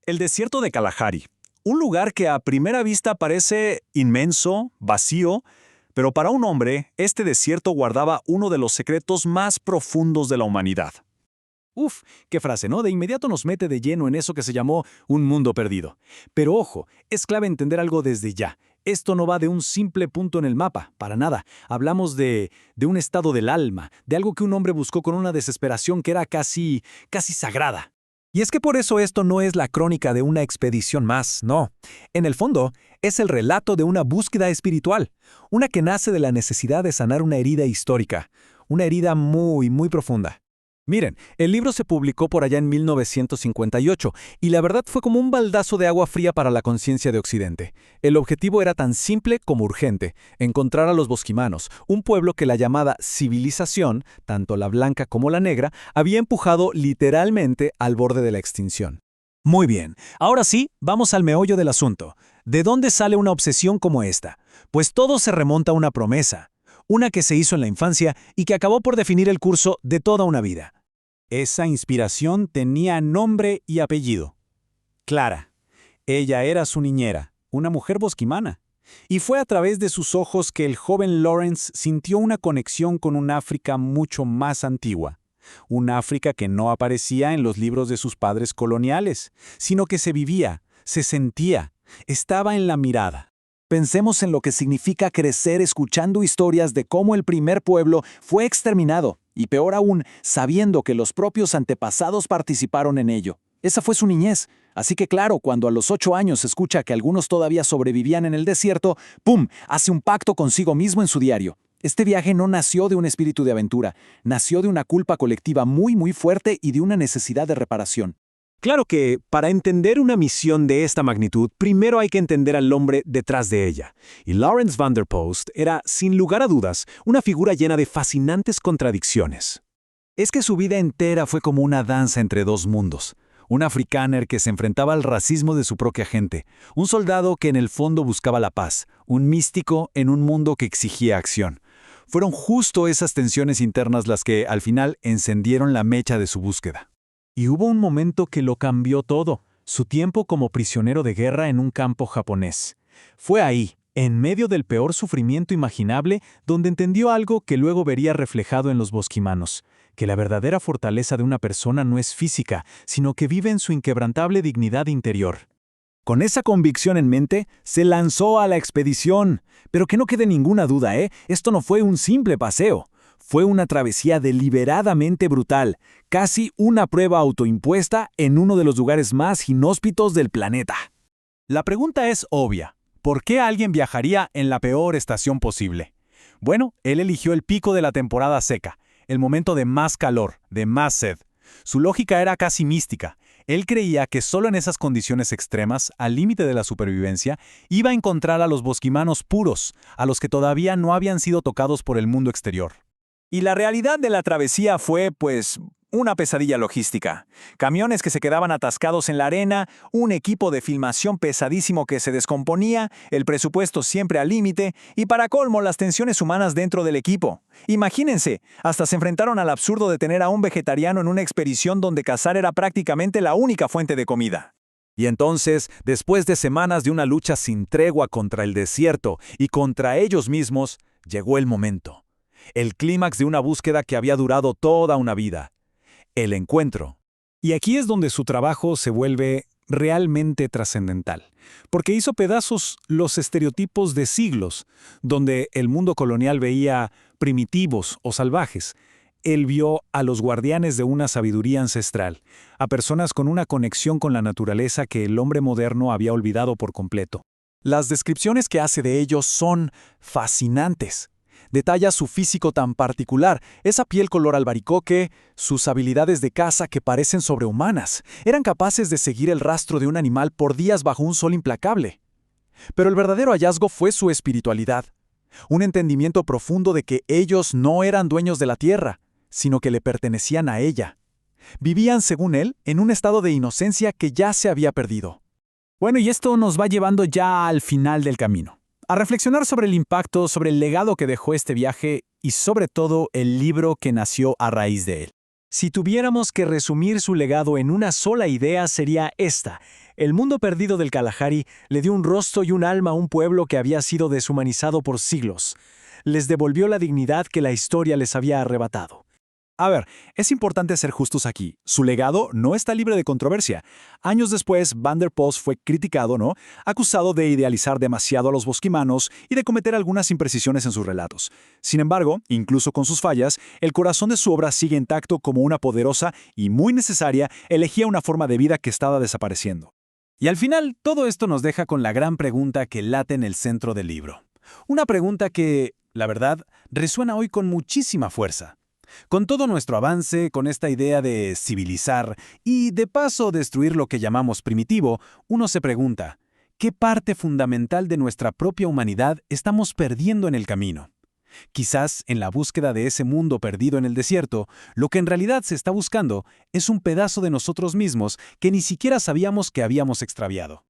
el desierto de Kalahari. Un lugar que a primera vista parece inmenso, vacío, pero para un hombre, este desierto guardaba uno de los secretos más profundos de la humanidad. Uf, qué frase, ¿no? De inmediato nos mete de lleno en eso que se llamó un mundo perdido. Pero ojo, es clave entender algo desde ya. Esto no va de un simple punto en el mapa, para nada. Hablamos de un estado del alma, de algo que un hombre buscó con una desesperación que era casi sagrada. Y es que por eso esto no es la crónica de una expedición más, no. En el fondo, es el relato de una búsqueda espiritual, una que nace de la necesidad de sanar una herida histórica, una herida muy, muy profunda. Miren, el libro se publicó por allá en 1958 y la verdad fue como un baldazo de agua fría para la conciencia de Occidente. El objetivo era tan simple como urgente, encontrar a los bosquimanos, un pueblo que la llamada civilización, tanto la blanca como la negra, había empujado literalmente al borde de la extinción. Muy bien, ahora sí, vamos al meollo del asunto. ¿De dónde sale una obsesión como esta? Pues todo se remonta a una promesa, una que se hizo en la infancia y que acabó por definir el curso de toda una vida. Esa inspiración tenía nombre y apellido. Clara. Ella era su niñera, una mujer bosquimana. Y fue a través de sus ojos que el joven Lawrence sintió una conexión con un África mucho más antigua. Un África que no aparecía en los libros de sus padres coloniales, sino que se vivía, se sentía, estaba en la mirada. Pensemos en lo que significa crecer escuchando historias de cómo el primer pueblo fue exterminado, y peor aún, sabiendo que los propios antepasados participaron en ello. Esa fue su niñez. Así que claro, cuando a los 8 años escucha que algunos todavía sobrevivían en el desierto, ¡pum!, hace un pacto consigo mismo en su diario. Este viaje no nació de un espíritu de aventura, nació de una culpa colectiva muy, muy fuerte y de una necesidad de reparación. Claro que, para entender una misión de esta magnitud, primero hay que entender al hombre detrás de ella. Y Lawrence van der Post era, sin lugar a dudas, una figura llena de fascinantes contradicciones. Es que su vida entera fue como una danza entre dos mundos. Un afrikáner que se enfrentaba al racismo de su propia gente, un soldado que en el fondo buscaba la paz, un místico en un mundo que exigía acción. Fueron justo esas tensiones internas las que, al final, encendieron la mecha de su búsqueda. Y hubo un momento que lo cambió todo, su tiempo como prisionero de guerra en un campo japonés. Fue ahí, en medio del peor sufrimiento imaginable, donde entendió algo que luego vería reflejado en los bosquimanos, que la verdadera fortaleza de una persona no es física, sino que vive en su inquebrantable dignidad interior. Con esa convicción en mente, se lanzó a la expedición. Pero que no quede ninguna duda, esto no fue un simple paseo. Fue una travesía deliberadamente brutal, casi una prueba autoimpuesta en uno de los lugares más inhóspitos del planeta. La pregunta es obvia. ¿Por qué alguien viajaría en la peor estación posible? Bueno, él eligió el pico de la temporada seca, el momento de más calor, de más sed. Su lógica era casi mística. Él creía que solo en esas condiciones extremas, al límite de la supervivencia, iba a encontrar a los bosquimanos puros, a los que todavía no habían sido tocados por el mundo exterior. Y la realidad de la travesía fue, pues, una pesadilla logística. Camiones que se quedaban atascados en la arena, un equipo de filmación pesadísimo que se descomponía, el presupuesto siempre al límite y para colmo las tensiones humanas dentro del equipo. Imagínense, hasta se enfrentaron al absurdo de tener a un vegetariano en una expedición donde cazar era prácticamente la única fuente de comida. Y entonces, después de semanas de una lucha sin tregua contra el desierto y contra ellos mismos, llegó el momento. El clímax de una búsqueda que había durado toda una vida. El encuentro. Y aquí es donde su trabajo se vuelve realmente trascendental, porque hizo pedazos los estereotipos de siglos, donde el mundo colonial veía primitivos o salvajes. Él vio a los guardianes de una sabiduría ancestral, a personas con una conexión con la naturaleza que el hombre moderno había olvidado por completo. Las descripciones que hace de ellos son fascinantes. Detalla su físico tan particular, esa piel color albaricoque, sus habilidades de caza que parecen sobrehumanas. Eran capaces de seguir el rastro de un animal por días bajo un sol implacable. Pero el verdadero hallazgo fue su espiritualidad. Un entendimiento profundo de que ellos no eran dueños de la tierra, sino que le pertenecían a ella. Vivían, según él, en un estado de inocencia que ya se había perdido. Bueno, y esto nos va llevando ya al final del camino. A reflexionar sobre el impacto, sobre el legado que dejó este viaje y sobre todo el libro que nació a raíz de él. Si tuviéramos que resumir su legado en una sola idea sería esta: El mundo perdido del Kalahari le dio un rostro y un alma a un pueblo que había sido deshumanizado por siglos. Les devolvió la dignidad que la historia les había arrebatado. A ver, es importante ser justos aquí. Su legado no está libre de controversia. Años después, Van der Post fue criticado, ¿no? Acusado de idealizar demasiado a los bosquimanos y de cometer algunas imprecisiones en sus relatos. Sin embargo, incluso con sus fallas, el corazón de su obra sigue intacto como una poderosa y muy necesaria elegía una forma de vida que estaba desapareciendo. Y al final, todo esto nos deja con la gran pregunta que late en el centro del libro. Una pregunta que, la verdad, resuena hoy con muchísima fuerza. Con todo nuestro avance, con esta idea de civilizar y, de paso, destruir lo que llamamos primitivo, uno se pregunta, ¿qué parte fundamental de nuestra propia humanidad estamos perdiendo en el camino? Quizás, en la búsqueda de ese mundo perdido en el desierto, lo que en realidad se está buscando es un pedazo de nosotros mismos que ni siquiera sabíamos que habíamos extraviado.